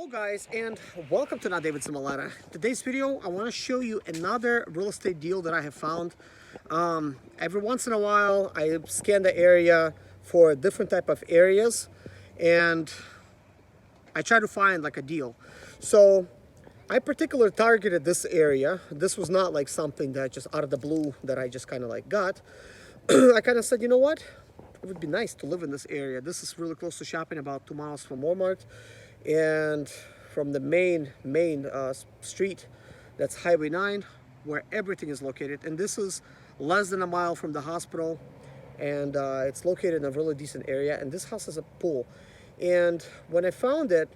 Hello guys, and welcome to Zimaleta. Today's video I want to show you another real estate deal that I have found. Every once in a while I scan the area for different type of areas and I try to find like a deal. So I particularly targeted this area. This was not like something that just out of the blue that I just kind of like got. I kind of said, you know what, it would be nice to live in this area. This is really close to shopping, about 2 miles from Walmart, and from the main street, that's Highway 9, where everything is located. And this is less than a mile from the hospital, and it's located in a really decent area. And this house has a pool. And when I found it,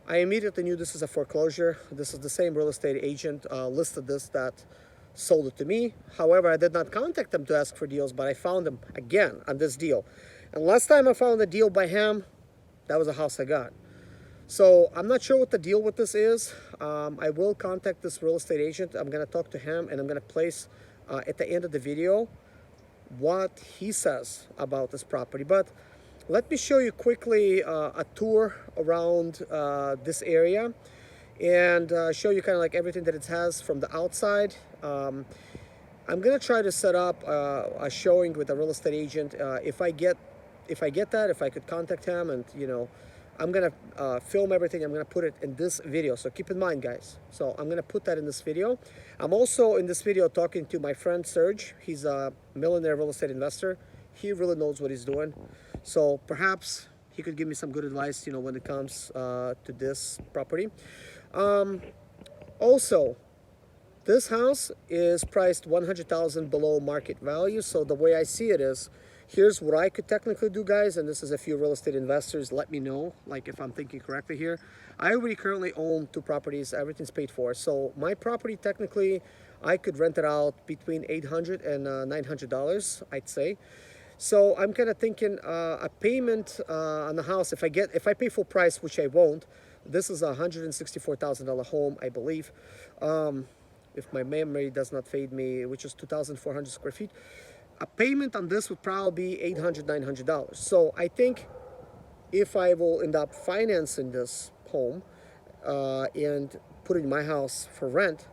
I immediately knew this is a foreclosure. This is the same real estate agent listed this that sold it to me. However, I did not contact them to ask for deals, but I found them again on this deal. And last time I found a deal by him, that was a house I got. So I'm not sure what the deal with this is. I will contact this real estate agent. I'm going to talk to him, and I'm going to place at the end of the video what he says about this property. But let me show you quickly a tour around this area and show you kind of like everything that it has from the outside. I'm going to try to set up a showing with a real estate agent. If I get that, if I could contact him, and you know, I'm gonna film everything. I'm gonna put it in this video, so keep in mind, guys. So I'm gonna put that in this video. I'm also in this video talking to my friend Serge. He's a millionaire real estate investor. He really knows what he's doing, so perhaps he could give me some good advice, you know, when it comes to this property. Also, this house is priced $100,000 below market value. So the way I see it is, here's what I could technically do, guys, and this is a few real estate investors. Let me know, like, if I'm thinking correctly here. I already currently own 2 properties. Everything's paid for. So my property, technically, I could rent it out between $800 and $900, I'd say. So I'm kind of thinking a payment on the house, if I pay full price, which I won't. This is a $164,000 home, I believe. If my memory does not fade me, which is 2,400 square feet. A payment on this would probably be $800, $900. So I think if I will end up financing this home and putting my house for rent,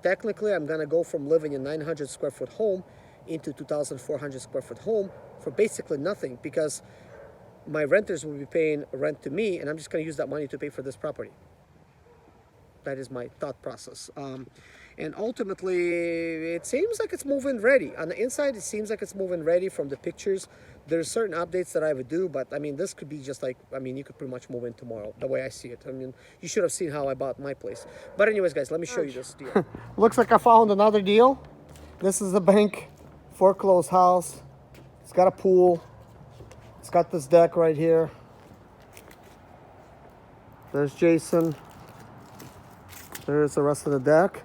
technically I'm gonna go from living in 900 square foot home into 2,400 square foot home for basically nothing, because my renters will be paying rent to me, and I'm just gonna use that money to pay for this property. That is my thought process. And ultimately, it seems like it's moving ready. On the inside, it seems like it's moving ready from the pictures. There's certain updates that I would do, but I mean, this could be just like, I mean, you could pretty much move in tomorrow, the way I see it. I mean, you should have seen how I bought my place. But anyways, guys, let me show you this deal. Looks like I found another deal. This is a bank foreclosed house. It's got a pool. It's got this deck right here. There's Jason. There's the rest of the deck.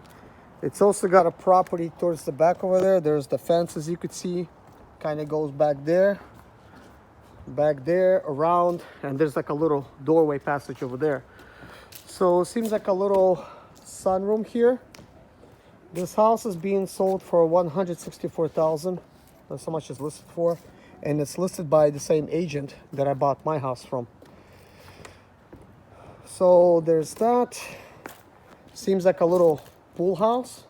It's also got a property towards the back over there. There's the fence, as you could see, kind of goes back there, around, and there's like a little doorway passage over there. So it seems like a little sunroom here. This house is being sold for $164,000. That's how much it's listed for, and it's listed by the same agent that I bought my house from. So there's that. Seems like a little pool house.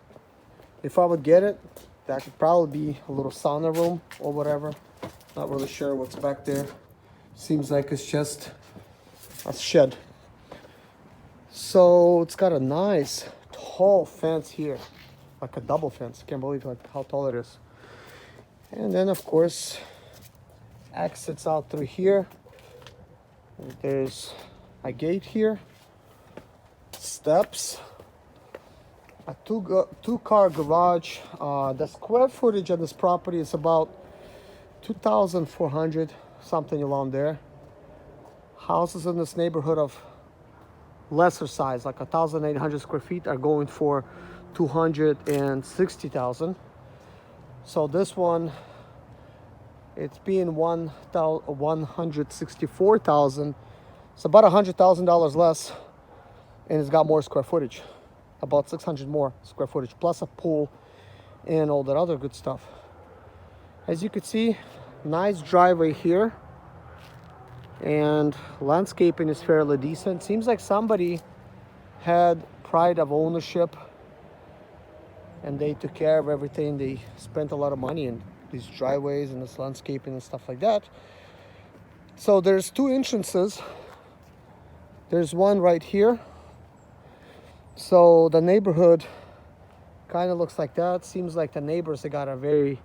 If I would get it, that could probably be a little sauna room or whatever. Not really sure what's back there. Seems like it's just a shed. So it's got a nice tall fence here, like a double fence. Can't believe how tall it is. And then of course exits out through here. There's a gate here, steps, a two-car garage. The square footage of this property is about 2,400, something along there. Houses in this neighborhood of lesser size, like 1,800 square feet, are going for 260,000. So this one, it's being 164,000. It's about $100,000 less, and it's got more square footage, about 600 more square footage, plus a pool and all that other good stuff. As you can see, nice driveway here. And landscaping is fairly decent. Seems like somebody had pride of ownership and they took care of everything. They spent a lot of money in these driveways and this landscaping and stuff like that. So there's two entrances. There's one right here. So the neighborhood kind of looks like that. Seems like the neighbors, they got a very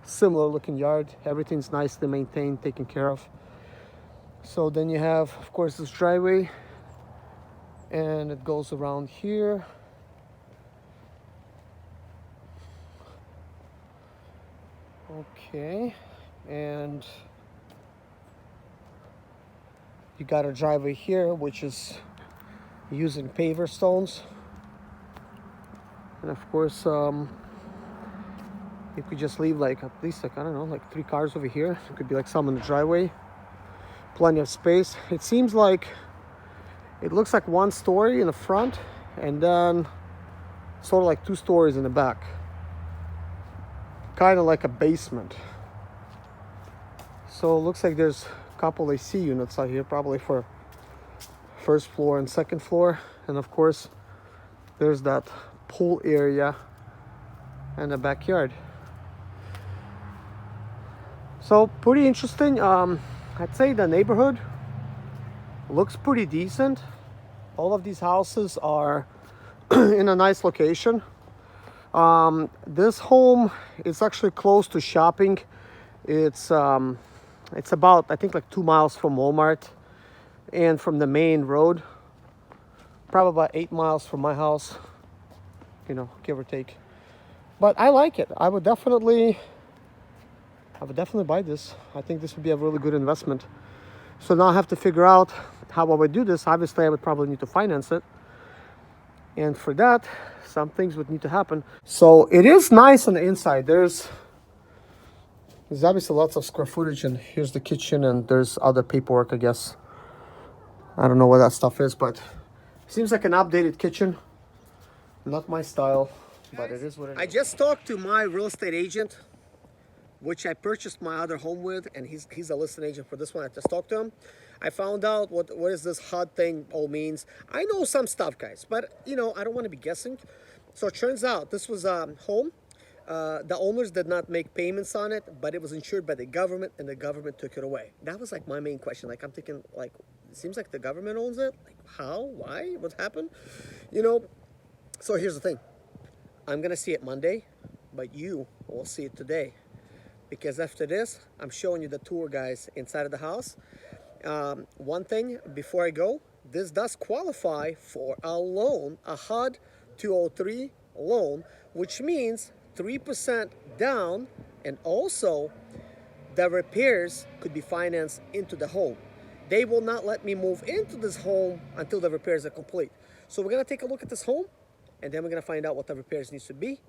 similar looking yard. Everything's nicely maintained, taken care of. So then you have, of course, this driveway, and it goes around here. Okay, and you got a driveway here, which is using paver stones. And of course, you could just leave like at least like, I don't know, like 3 cars over here. It could be like some in the driveway. Plenty of space. It seems like it looks like 1 story in the front and then sort of like 2 stories in the back. Kind of like a basement. So it looks like there's a couple AC units out here, probably for first floor and second floor. And of course, there's that pool area and the backyard. So pretty interesting. I'd say the neighborhood looks pretty decent. All of these houses are in a nice location. This home is actually close to shopping. It's about, I think, like 2 miles from Walmart and from the main road. Probably about 8 miles from my house, you know, give or take. But I like it. I would definitely buy this. I think this would be a really good investment. So now I have to figure out how I would do this. Obviously, I would probably need to finance it. And for that, some things would need to happen. So it is nice on the inside. There's obviously lots of square footage, and here's the kitchen, and there's other paperwork, I guess. I don't know what that stuff is, but it seems like an updated kitchen. Not my style, but it is what it is. I just talked to my real estate agent, which I purchased my other home with, and he's a listing agent for this one. I just talked to him. I found out what is this HUD thing all means. I know some stuff, guys, but you know, I don't want to be guessing. So it turns out this was a home. The owners did not make payments on it, but it was insured by the government, and the government took it away. That was like my main question. Like, I'm thinking, like, it seems like the government owns it. Like, how? Why? What happened? You know. So here's the thing. I'm gonna see it Monday, but you will see it today. Because after this, I'm showing you the tour, guys, inside of the house. One thing before I go, this does qualify for a loan, a HUD 203 loan, which means 3% down, and also the repairs could be financed into the home. They will not let me move into this home until the repairs are complete. So we're gonna take a look at this home, and then we're gonna find out what the repairs needs to be.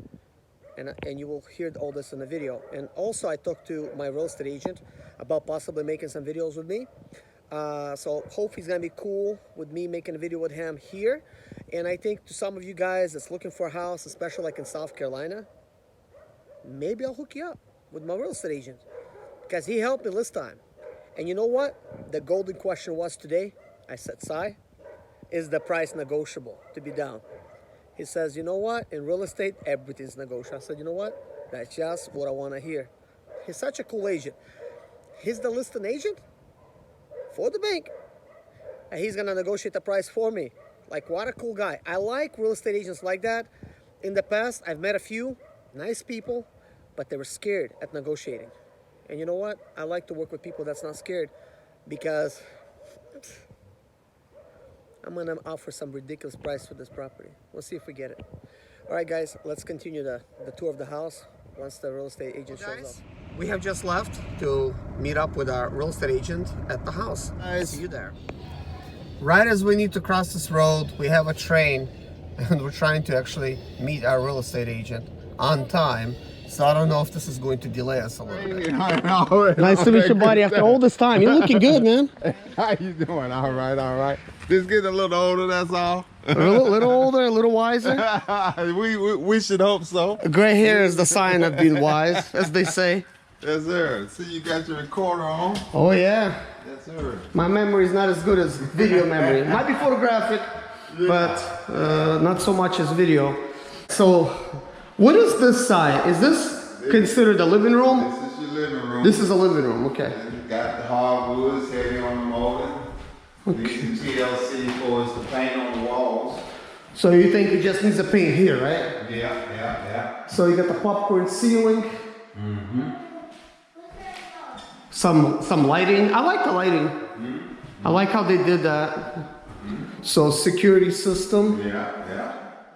And you will hear all this in the video. And also, I talked to my real estate agent about possibly making some videos with me. So hope he's gonna be cool with me making a video with him here. And I think to some of you guys that's looking for a house, especially like in South Carolina, maybe I'll hook you up with my real estate agent, because he helped me this time. And you know what? The golden question was today. I said, "Si, is the price negotiable to be down?" He says, "You know what? In real estate, everything's negotiable." I said, "You know what? That's just what I want to hear." He's such a cool agent. He's the listing agent for the bank, and he's going to negotiate the price for me. Like, what a cool guy. I like real estate agents like that. In the past, I've met a few nice people, but they were scared at negotiating. And you know what? I like to work with people that's not scared, because I'm going to offer some ridiculous price for this property. We'll see if we get it. All right, guys, let's continue the tour of the house once the real estate agent shows up. We have just left to meet up with our real estate agent at the house. Guys, see you there. Right as we need to cross this road, we have a train, and we're trying to actually meet our real estate agent on time. So I don't know if this is going to delay us a little bit. Nice to meet you, buddy. After all this time, you're looking good, man. How you doing? All right, all right. Just getting a little older, that's all. A little older, a little wiser. we should hope so. Gray hair is the sign of being wise, as they say. Yes, sir. See, you got your recorder on. Oh, yeah. Yes, sir. My memory is not as good as video memory. It might be photographic, but not so much as video. So, what is this side? Is this considered a living room? This is your living room. This is a living room, okay. And you got the hardwoods, heavy on the molding. Using TLC for us to paint on the walls. So you think it just needs a paint here, right? Yeah. So you got the popcorn ceiling. Some lighting. I like the lighting. I like how they did that. So security system. Yeah.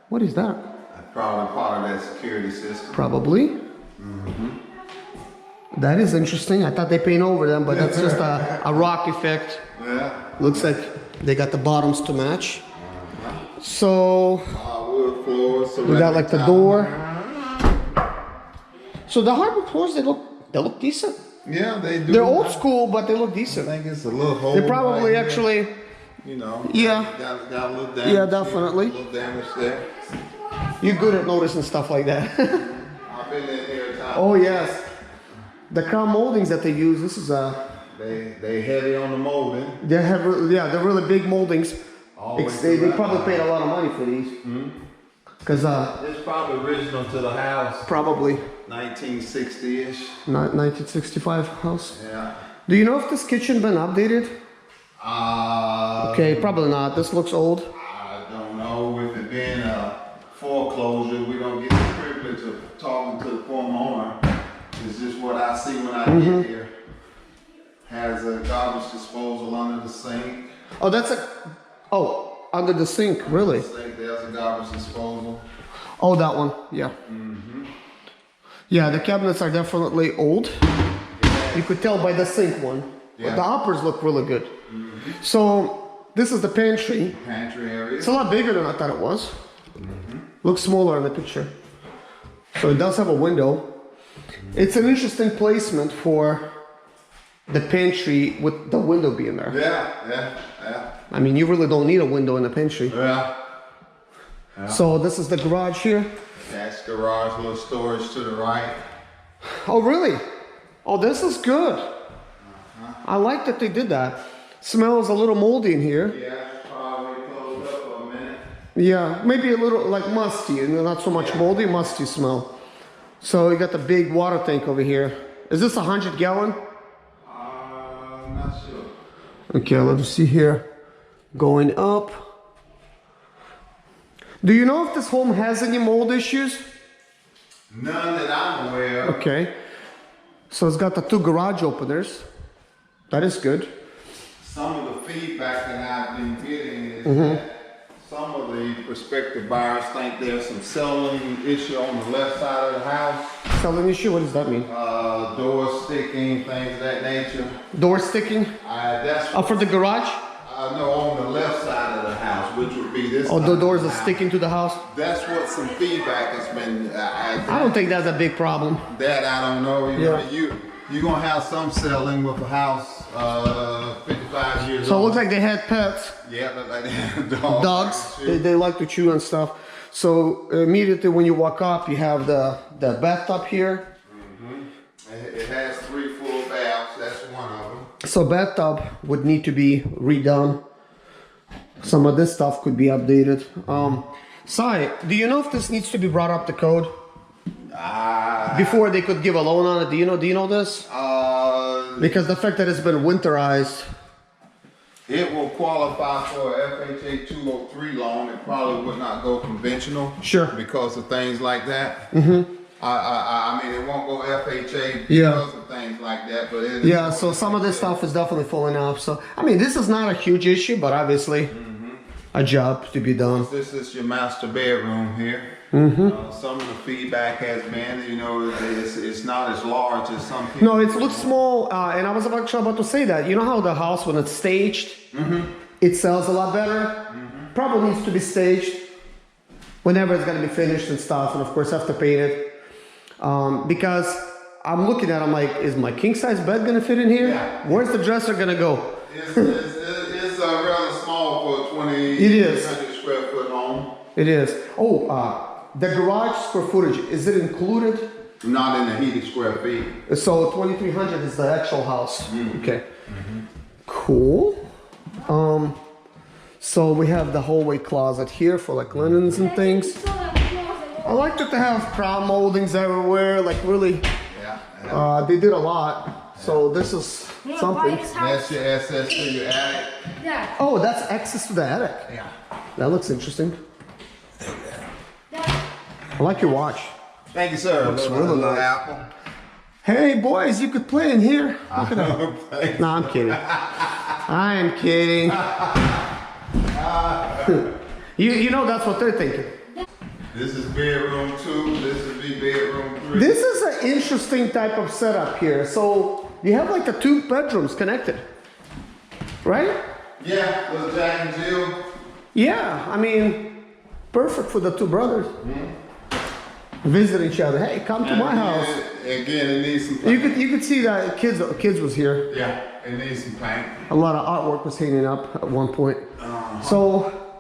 What is that? That's probably part of that security system. Probably. That is interesting. I thought they paint over them, but that's just a rock effect. Yeah. Looks like they got the bottoms to match. So Wood floors. we got like the door. So the hardwood floors, they look decent. Yeah, they do. They're old school, but they look I decent. think it's a little hole. They probably right actually, here. You know. Yeah. Got a little damage. Yeah, definitely. A little damage there. you're good at noticing stuff like that. I've been in here time. Oh yes, the crown moldings that they use. This is They heavy on the molding. they're really big moldings. Always They do that. probably paid a lot of money for these. Cause It's probably original to the house. probably 1960-ish. 1965 house. Yeah. Do you know if this kitchen been updated? Okay, probably not. This looks old. I don't know. With it being a foreclosure, we don't get the privilege of talking to the former owner. It's just what I see when I get here. Has a garbage disposal under the sink. Oh, under the sink, really? There's a garbage disposal. Oh, that one, yeah. Yeah, the cabinets are definitely old. You could tell by the sink one. Yeah. But the uppers look really good. So, this is the pantry. Pantry area. It's a lot bigger than I thought it was. Looks smaller in the picture. So it does have a window. It's an interesting placement for the pantry with the window being there. Yeah. I mean, you really don't need a window in the pantry. Yeah. So this is the garage here. That's garage, little storage to the right. Oh, really? Oh, this is good. I like that they did that. Smells a little moldy in here. Yeah, probably closed up for a minute. Yeah, maybe a little like musty, and not so much moldy, musty smell. So you got the big water tank over here. Is this 100 gallon? Not sure. Okay, let's see here. Going up. Do you know if this home has any mold issues? None that I'm aware of. Okay. So it's got the 2 garage openers. That is good. Some of the feedback that I've been getting is that some of the prospective buyers think there's some selling issue on the left side of the house. Selling issue? What does that mean? Doors sticking, things of that nature. Door sticking? That's For the garage? no, on the left side of the house, which would be this. Oh, side the of doors are house. sticking to the house? That's what some feedback has been. I don't think that's a big problem. That I don't know. Yeah. You're gonna have some selling with a house 55 years old. So it looks like they had pets. Yeah, look like they have Dogs. They like to chew and stuff. So immediately when you walk up, you have the bathtub here. It has 3 full baths. That's one of them. So bathtub would need to be redone. Some of this stuff could be updated. Sai, do you know if this needs to be brought up to code before they could give a loan on it? Do you know this? Because the fact that it's been winterized. It will qualify for a FHA 203 loan. It probably would not go conventional. Sure. Because of things like that. I mean, it won't go FHA because Yeah. of things like that. But it Yeah, so some of this stuff is definitely falling off. So, I mean, this is not a huge issue, but obviously a job to be done. This is your master bedroom here. Some of the feedback has been, it's not as large as some people. No, it looks small, and I was actually about to say that. You know how the house, when it's staged, it sells a lot better? Probably needs to be staged whenever it's going to be finished and stuff, and of course have to paint it. Because I'm looking at it, I'm like, is my king-size bed going to fit in here? Yeah. Where's the dresser going to go? It's rather small for a 2,800 square foot home. It is. Oh, the garage square footage, is it included? Not in the heated square feet. So 2,300 is the actual house. Okay. Cool. So we have the hallway closet here for like linens and things. I like it to have crown moldings everywhere, like really, they did a lot. So this is something. That's your access to your attic. Yeah. Oh, that's access to the attic. Yeah. That looks interesting. I like your watch. Thank you, sir. Looks really nice. Apple. Hey boys, you could play in here. Look at that. No, I'm kidding. I am kidding. You know that's what they're thinking. This is bedroom 2. This would be bedroom 3. This is an interesting type of setup here. So you have like the 2 bedrooms connected, right? Yeah, little Jack and Jill. Yeah, I mean, perfect for the 2 brothers. Visit each other. Hey, come to my house. Again, it needs some paint. You could see that kids was here. Yeah, it needs some paint. A lot of artwork was hanging up at one point. So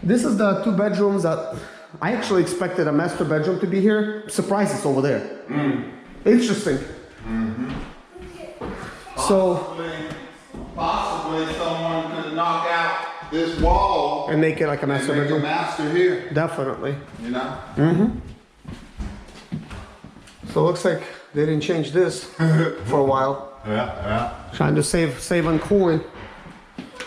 this is the 2 bedrooms that I actually expected a master bedroom to be here. Surprised it's over there. Interesting. So Possibly someone could knock out this wall and make it like a master and make a bedroom. master here. Definitely. You know. So it looks like they didn't change this for a while. Yeah. Trying to save on coin,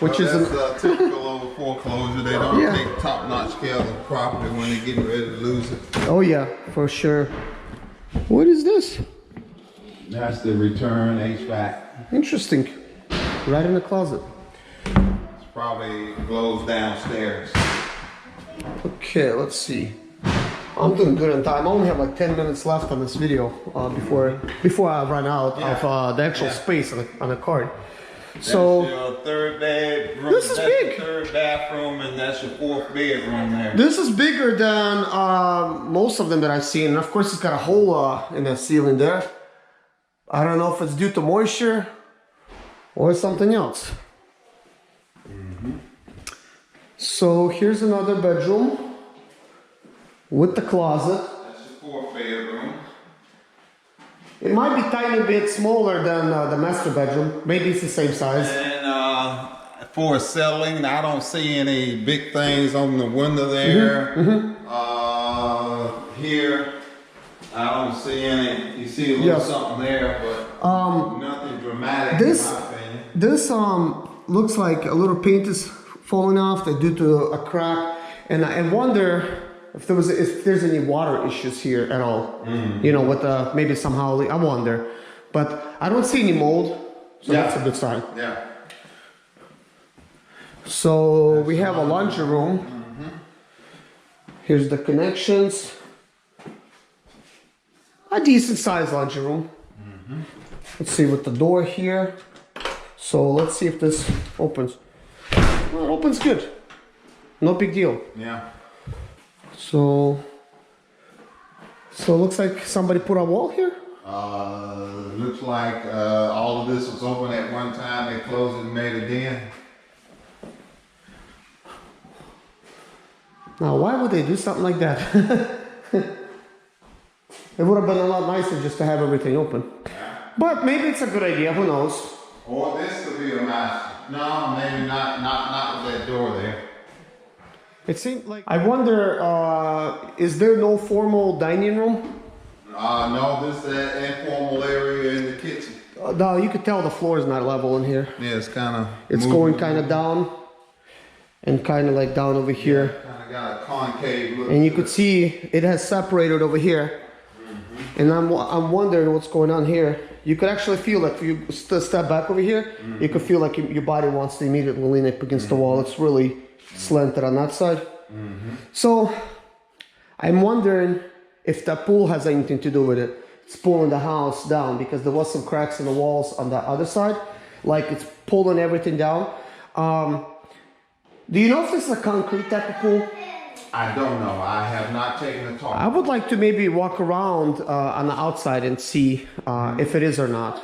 which Well, isn't. that's typical of foreclosure. They don't take top-notch care of the property when they're getting ready to lose it. Oh yeah, for sure. What is this? That's the return HVAC. Interesting. Right in the closet. It's probably glows downstairs. Okay, let's see. I'm doing good on time. I only have like 10 minutes left on this video before I run out of the actual space on the card. So that's your 3rd bedroom. This is big. Your 3rd bathroom, and that's your 4th bedroom there. this is bigger than most of them that I've seen. And of course, it's got a hole in the ceiling there. I don't know if it's due to moisture or something else. So here's another bedroom with the closet. That's your 4th bedroom. It might be tiny bit smaller than the master bedroom. Maybe it's the same size. And for settling, I don't see any big things on the window there. Here, I don't see any. You see a little something there, but nothing dramatic in my opinion. This looks like a little paint is falling off due to a crack, and I wonder if there's any water issues here at all. You know, with maybe somehow I wonder, but I don't see any mold, so that's a good sign. Yeah. So we have a laundry room. Here's the connections. A decent sized laundry room. Let's see with the door here. So let's see if this opens. Well, it opens good. No big deal. Yeah. So it looks like somebody put a wall here. Looks like all of this was open at one time. They closed it and made a den. Now, why would they do something like that? It would have been a lot nicer just to have everything open. But maybe it's a good idea, who knows? Or this could be a master. No, maybe not with that door there. It seemed like... I wonder, is there no formal dining room? No, this is that informal area in the kitchen. No, you could tell the floor is not level in here. Yeah, it's kind of... It's going kind of down. And kind of like down over here. Kind of got a concave look. And you could see it has separated over here. And I'm wondering what's going on here. You could actually feel like if you step back over here, you could feel like your body wants to immediately lean up against the wall. It's really slanted on that side. So I'm wondering if the pool has anything to do with it. It's pulling the house down because there was some cracks in the walls on the other side. Like it's pulling everything down. Do you know if this is a concrete type of pool? I don't know. I have not taken a talk. I would like to maybe walk around on the outside and see if it is or not.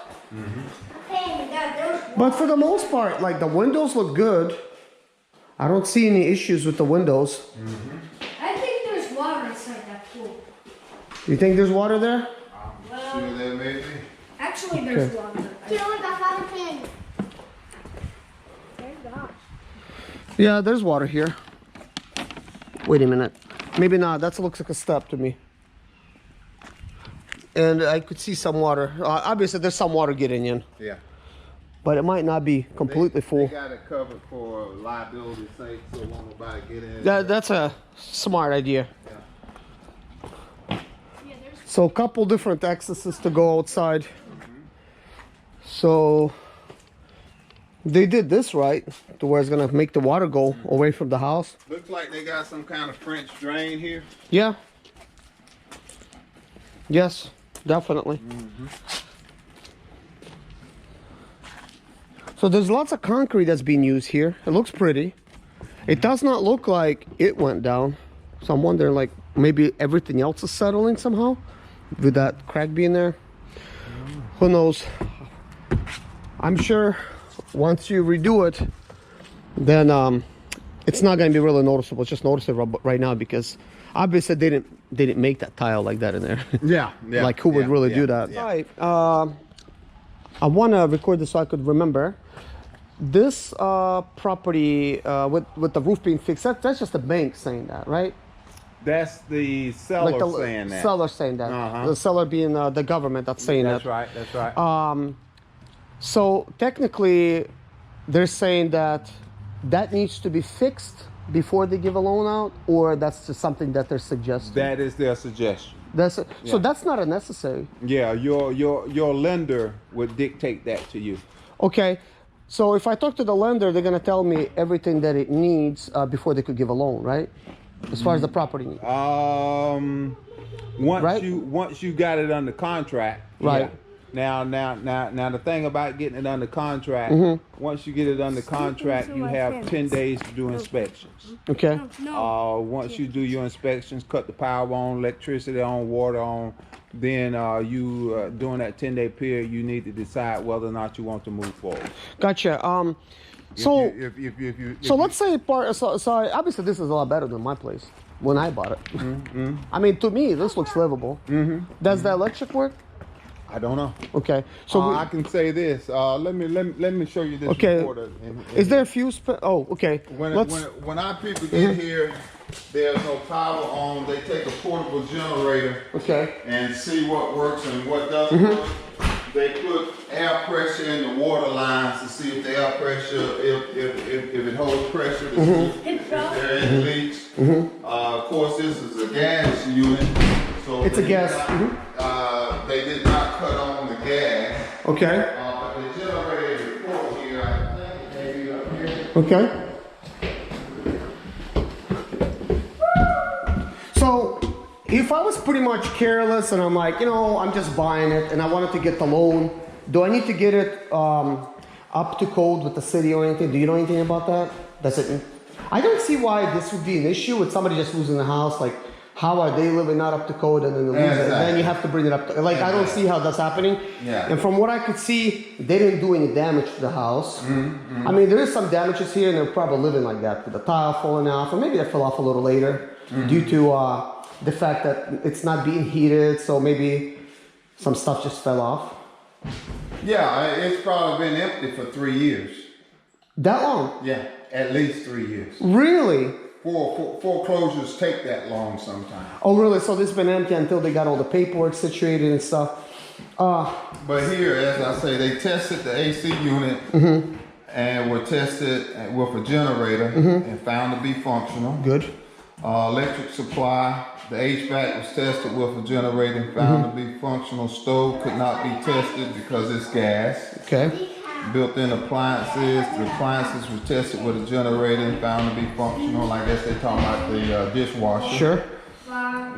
But for the most part, like the windows look good. I don't see any issues with the windows. I think there's water inside that pool. You think there's water there? Sure there may be. Actually, there's water. Yeah, there's water here. Wait a minute. Maybe not. That looks like a step to me. And I could see some water. Obviously, there's some water getting in. Yeah. But it might not be completely full. They got it covered for liability sake, so won't nobody get in. That's a smart idea. So a couple different accesses to go outside. So they did this right, to where it's gonna make the water go away from the house. Looks like they got some kind of French drain here. Yeah. Yes, definitely. So there's lots of concrete that's being used here. It looks pretty. It does not look like it went down. So I'm wondering, like, maybe everything else is settling somehow with that crack being there. Who knows? I'm sure once you redo it, then it's not going to be really noticeable. Just notice it right now because obviously they didn't make that tile like that in there. Yeah. Like who would really do that? Yeah. Right. I want to record this so I could remember. This property with the roof being fixed, that's just the bank saying that, right? That's the seller Like the saying that. seller saying that. Uh-huh. The seller being the government that's saying That's that. right. That's right. So technically, they're saying that needs to be fixed before they give a loan out, or that's just something that they're suggesting. That is their suggestion. So that's not a necessary. Yeah, your lender would dictate that to you. Okay. So if I talk to the lender, they're gonna tell me everything that it needs before they could give a loan, right? As far as the property needs. Once you got it under contract, Right. Yeah. Now the thing about getting it under contract, once you get it under contract, you have 10 days to do inspections. Okay. Once you do your inspections, cut the power on, electricity on, water on, then during that 10-day period, you need to decide whether or not you want to move forward. Gotcha. So let's say so obviously this is a lot better than my place when I bought it. I mean, to me, this looks livable. Does the electric work? I don't know. Okay. So I can say this. Let me show you this okay. report. Is there a fuse? Oh, okay. When our people get here, there's no power on. They take a portable generator. Okay. And see what works and what doesn't work. They put air pressure in the water lines to see if the air pressure, if it holds pressure, to see if there are any leaks. Of course, this is a gas unit, so it's a gas. They did not cut on the gas. Okay. But the generator report here, I think maybe up here. Okay. So if I was pretty much careless and I'm like, I'm just buying it and I wanted to get the loan, do I need to get it up to code with the city or anything? Do you know anything about that? Does it? I don't see why this would be an issue with somebody just losing the house. Like, how are they living not up to code and then they lose it? And then you have to bring it up to, like, I don't see how that's happening. Yeah. And from what I could see, they didn't do any damage to the house. I mean, there is some damages here and they're probably living like that with the tile falling off, or maybe they fell off a little later due to the fact that it's not being heated, so maybe some stuff just fell off. Yeah, it's probably been empty for 3 years. That long? Yeah, at least 3 years. Really? Foreclosures take that long sometimes. Oh, really? So this has been empty until they got all the paperwork situated and stuff. But here, as I say, they tested the AC unit and were tested with a generator and found to be functional. Good. Electric supply, the HVAC was tested with a generator and found to be functional. Stove could not be tested because it's gas. Okay. Built-in appliances, the appliances were tested with a generator and found to be functional. I guess they're talking about the dishwasher. Sure.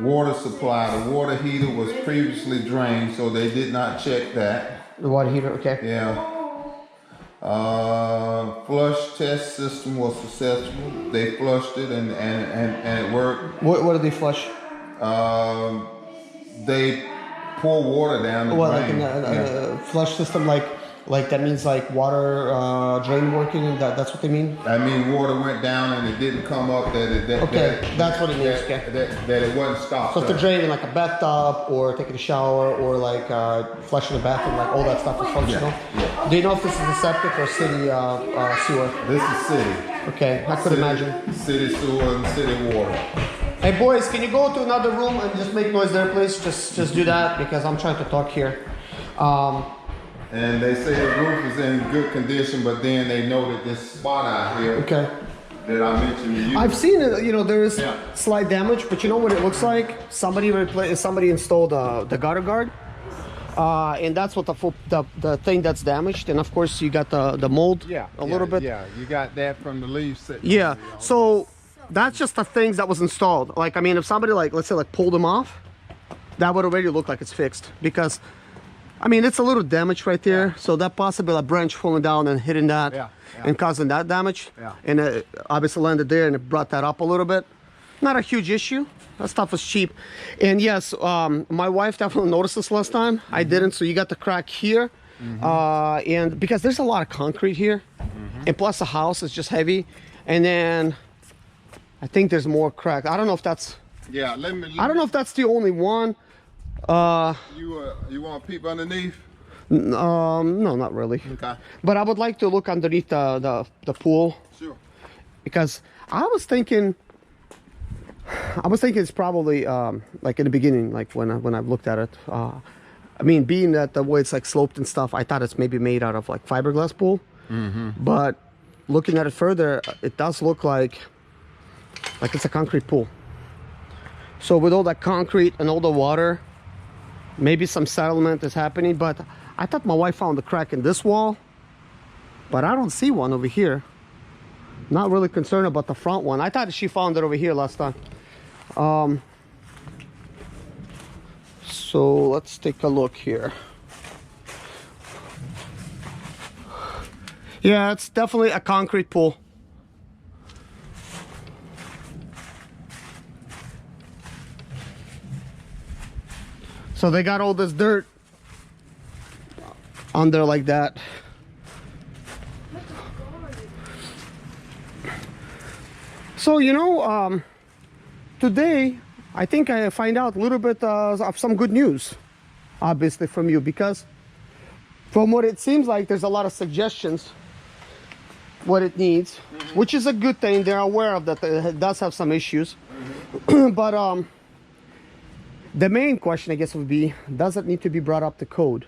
Water supply, the water heater was previously drained, so they did not check that. The water heater, okay. Yeah. Flush test system was successful. They flushed it and it worked. What did they flush? They pour water down the What, drain. like a flush system, like Like that means like water drain working. That's what they mean. I mean, water went down and it didn't come up. That's what it means. That it wasn't stopped. So if they're draining like a bathtub or taking a shower or like flushing the bathroom, like all that stuff is functional. Yeah. Do you know if this is a septic or city sewer? This is city. Okay, I could imagine. City sewer and city water. Hey boys, can you go to another room and just make noise there, please? Just do that because I'm trying to talk here. And they say the roof is in good condition, but then they noted this spot out here that I mentioned to you. I've seen it, you know, there is slight damage, but you know what it looks like? Somebody installed the gutter guard. And that's what the thing that's damaged. And of course you got the mold a little bit. Yeah, you got that from the leaves sitting. Yeah, so that's just the things that was installed. Like, I mean, if somebody like, let's say like pulled them off, that would already look like it's fixed because I mean, it's a little damage right there, so that possibly a branch falling down and hitting that and causing that damage. And it obviously landed there and it brought that up a little bit. Not a huge issue. That stuff was cheap. And yes, my wife definitely noticed this last time. I didn't, so you got the crack here. And because there's a lot of concrete here, and plus the house is just heavy. And then I think there's more crack. I don't know if that's... Yeah, I don't know if that's the only one. You want to peep underneath? No, not really. Okay. But I would like to look underneath the pool. Sure. Because I was thinking it's probably like in the beginning, like when I've looked at it. I mean, being that the way it's like sloped and stuff, I thought it's maybe made out of like fiberglass pool. But looking at it further, it does look like it's a concrete pool. So with all that concrete and all the water, maybe some settlement is happening. But I thought my wife found the crack in this wall, but I don't see one over here. Not really concerned about the front one. I thought she found it over here last time. So let's take a look here. Yeah, it's definitely a concrete pool. So they got all this dirt under like that. So, you know, today I think I find out a little bit of some good news, obviously, from you, because from what it seems like, there's a lot of suggestions what it needs, which is a good thing. They're aware of that it does have some issues. But the main question, I guess, would be, does it need to be brought up to code?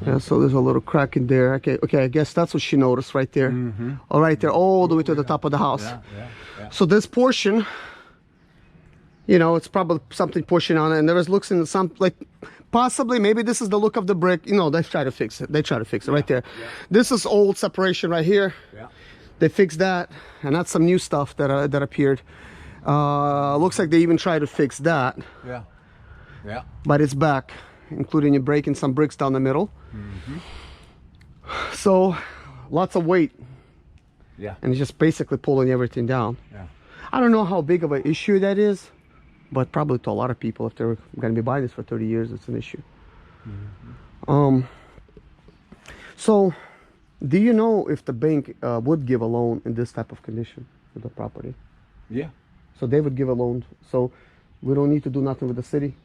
Yeah, so there's a little crack in there. Okay, I guess that's what she noticed right there. All right there, all the way to the top of the house. So this portion, you know, it's probably something pushing on it, and there looks in some, like, possibly, maybe this is the look of the brick. You know, they try to fix it. They try to fix it right there. This is old separation right here. They fixed that, and that's some new stuff that appeared. Looks like they even tried to fix that. But it's back, including you breaking some bricks down the middle. So lots of weight. And it's just basically pulling everything down. I don't know how big of an issue that is, but probably to a lot of people, if they're going to be buying this for 30 years, it's an issue. So do you know if the bank would give a loan in this type of condition for the property? So they would give a loan. So we don't need to do nothing with the city,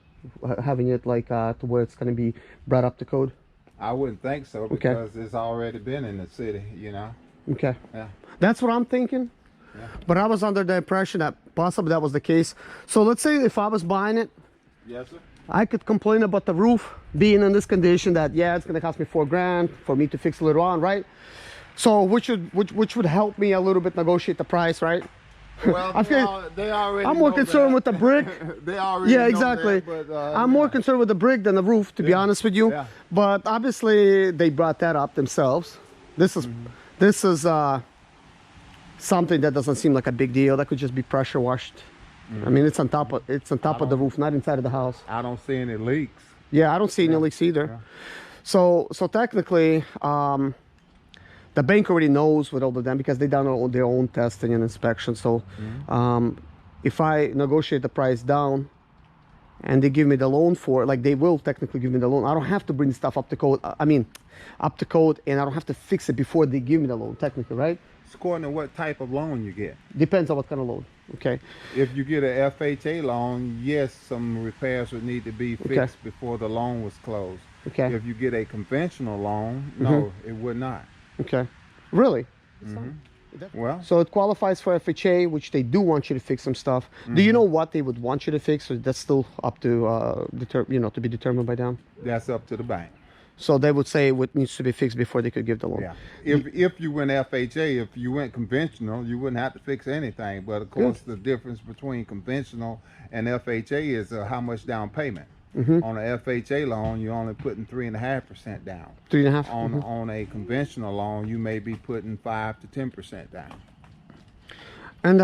having it like to where it's going to be brought up to code? I wouldn't think so, because it's already been in the city, you know. That's what I'm thinking. But I was under the impression that possibly that was the case. So let's say if I was buying it, I could complain about the roof being in this condition, that it's going to cost me $4,000 for me to fix it later on, right? So which would help me a little bit negotiate the price, right? Well, they already I'm more concerned with the brick. They already know exactly. That, but, I'm more concerned with the brick than the roof, to be honest with you. But obviously they brought that up themselves. This is something that doesn't seem like a big deal. That could just be pressure washed. I mean, it's on top of the roof, not inside of the house. I don't see any leaks. I don't see any leaks either. So technically, the bank already knows with all of them, because they done their own testing and inspection. So if I negotiate the price down and they give me the loan for, like, they will technically give me the loan. I don't have to bring stuff up to code. I mean, up to code, and I don't have to fix it before they give me the loan, technically, right? It's according to what type of loan you get. Depends on what kind of loan. Okay. If you get a FHA loan, yes, some repairs would need to be fixed before the loan was closed. Okay. If you get a conventional loan, no, it would not. Okay. Really? Well, So it qualifies for FHA, which they do want you to fix some stuff. Do you know what they would want you to fix, or that's still up to to be determined by them? that's up to the bank. So they would say what needs to be fixed before they could give the loan. Yeah. If you went FHA, if you went conventional, you wouldn't have to fix anything. But of course, the difference between conventional and FHA is how much down payment. On an FHA loan, you're only putting 3.5% down. 3.5. On a conventional loan, you may be putting 5 to 10% down. And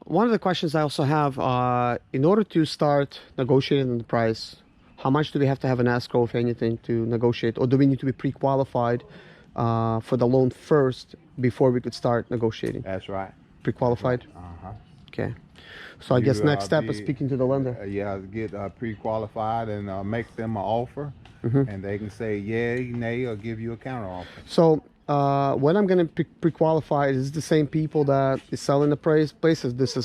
one of the questions I also have, in order to start negotiating the price, how much do we have to have an escrow, if anything, to negotiate? Or do we need to be pre-qualified for the loan first before we could start negotiating? That's right. Pre-qualified? Uh-huh. Okay. So I guess You, next step is speaking to the lender. Yeah, get pre-qualified and make them an offer, and they can say yay, nay, or give you a counter offer. So when I'm going to pre-qualify, is it the same people that is selling the places? This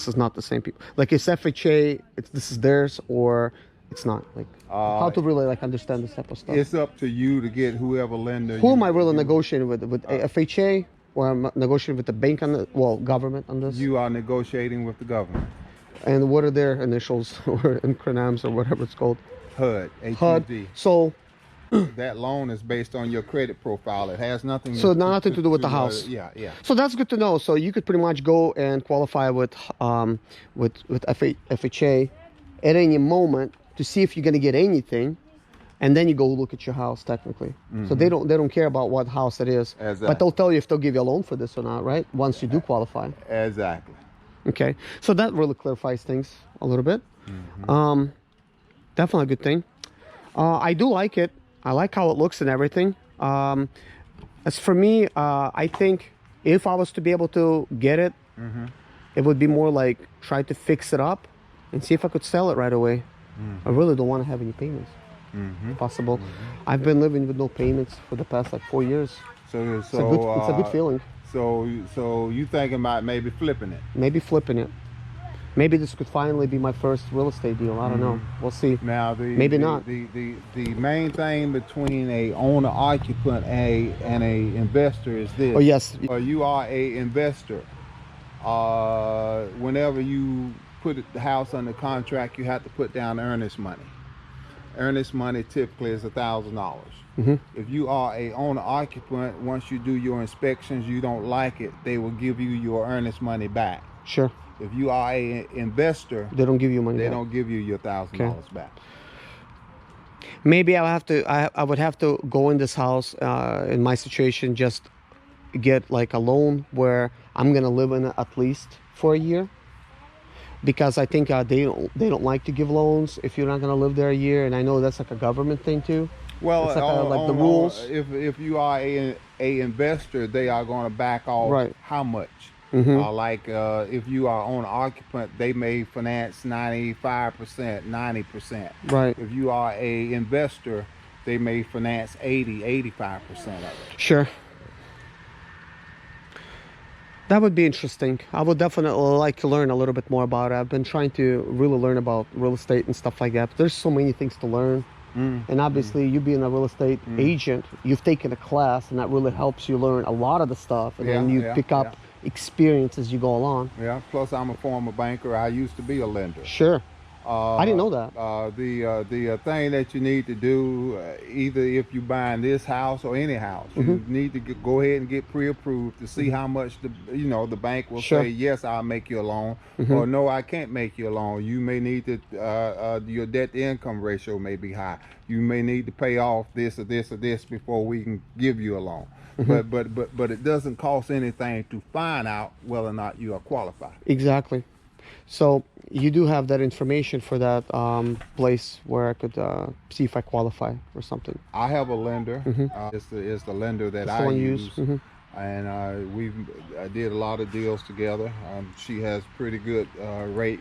is not the same people. Like, it's FHA, this is theirs, or it's not? Like, how to really like understand this type of stuff? It's up to you to get whoever lender. Who am I really negotiating with? With FHA, or I'm negotiating with the bank on the, government on this? You are negotiating with the government. And what are their initials or acronyms or whatever it's called? HUD. HUD. HUD. So That loan is based on your credit profile. It has nothing. Nothing to do with the house. Yeah, yeah. So that's good to know. So you could pretty much go and qualify with FHA at any moment to see if you're gonna get anything, and then you go look at your house technically. So they don't care about what house it is, Exactly. but they'll tell you if they'll give you a loan for this or not, right? Once you do qualify. Exactly. Okay, so that really clarifies things a little bit. Definitely a good thing. I do like it. I like how it looks and everything. As for me, I think if I was to be able to get it, it would be more like try to fix it up and see if I could sell it right away. I really don't want to have any payments. If possible. I've been living with no payments for the past like 4 years. So It's a good feeling. So you thinking about maybe flipping it? Maybe flipping it. Maybe this could finally be my first real estate deal. I don't know. We'll see. Now, Maybe not. The main thing between a owner occupant and a investor is this. Oh yes. You are a investor. Whenever you put the house under contract, you have to put down earnest money. Earnest money typically is $1,000. If you are a owner occupant, once you do your inspections, you don't like it, they will give you your earnest money back. Sure. If you are a investor, They don't give you money they back. don't give you your $1,000 back. Maybe I would have to go in this house, in my situation, just get like a loan where I'm gonna live in it at least for a year, because I think they don't like to give loans if you're not gonna live there a year, and I know that's like a government thing too. Well, It's like the rules. If you are a investor, they are going to back off Right. how much. If you are owner occupant, they may finance 95%, 90%. Right. If you are a investor, they may finance 85% of it. Sure. That would be interesting. I would definitely like to learn a little bit more about it. I've been trying to really learn about real estate and stuff like that. But there's so many things to learn. And obviously, you being a real estate agent, you've taken a class, and that really helps you learn a lot of the stuff. And then you pick up experience as you go along. Yeah. Plus, I'm a former banker. I used to be a lender. Sure. I didn't know that. The thing that you need to do, either if you're buying this house or any house, you need to go ahead and get pre-approved to see how much the bank will say yes, I'll make you a loan, or no, I can't make you a loan. You may need to your debt to income ratio may be high. You may need to pay off this or this or this before we can give you a loan. But it doesn't cost anything to find out whether or not you are qualified. Exactly. So you do have that information for that place where I could see if I qualify or something. I have a lender. It's the lender that That's the I one you use. use. and we did a lot of deals together. She has pretty good rate.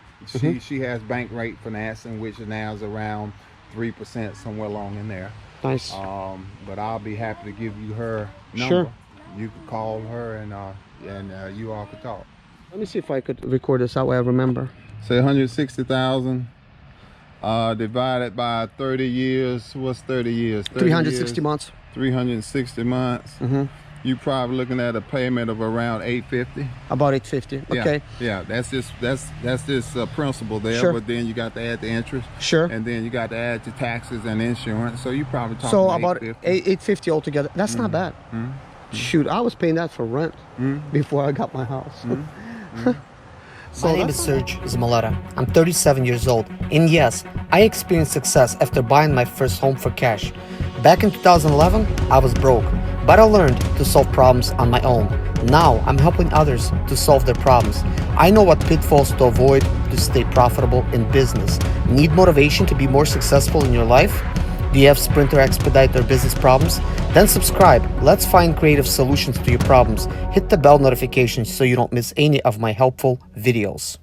She has bank rate financing, which now is around 3%, somewhere along in there. Nice. But I'll be happy to give you her number. Sure. You can call her and you all can talk. Let me see if I could record this that way I remember. Say 160,000 divided by 30 years. What's 30 years? 30 360 years, months. 360 months. You're probably looking at a payment of around $850. About 850. Okay. Yeah, that's just principal there. Sure. But then you got to add the interest. Sure. And then you got to add your taxes and insurance. So you probably talking So about 850. 850 altogether. That's not bad. Shoot, I was paying that for rent before I got my house. So My name is Serge Zimaleta. I'm 37 years old, and yes, I experienced success after buying my first home for cash. Back in 2011, I was broke, but I learned to solve problems on my own. Now, I'm helping others to solve their problems. I know what pitfalls to avoid to stay profitable in business. Need motivation to be more successful in your life? Do you have Sprinter expedite their business problems? Then subscribe. Let's find creative solutions to your problems. Hit the bell notification so you don't miss any of my helpful videos.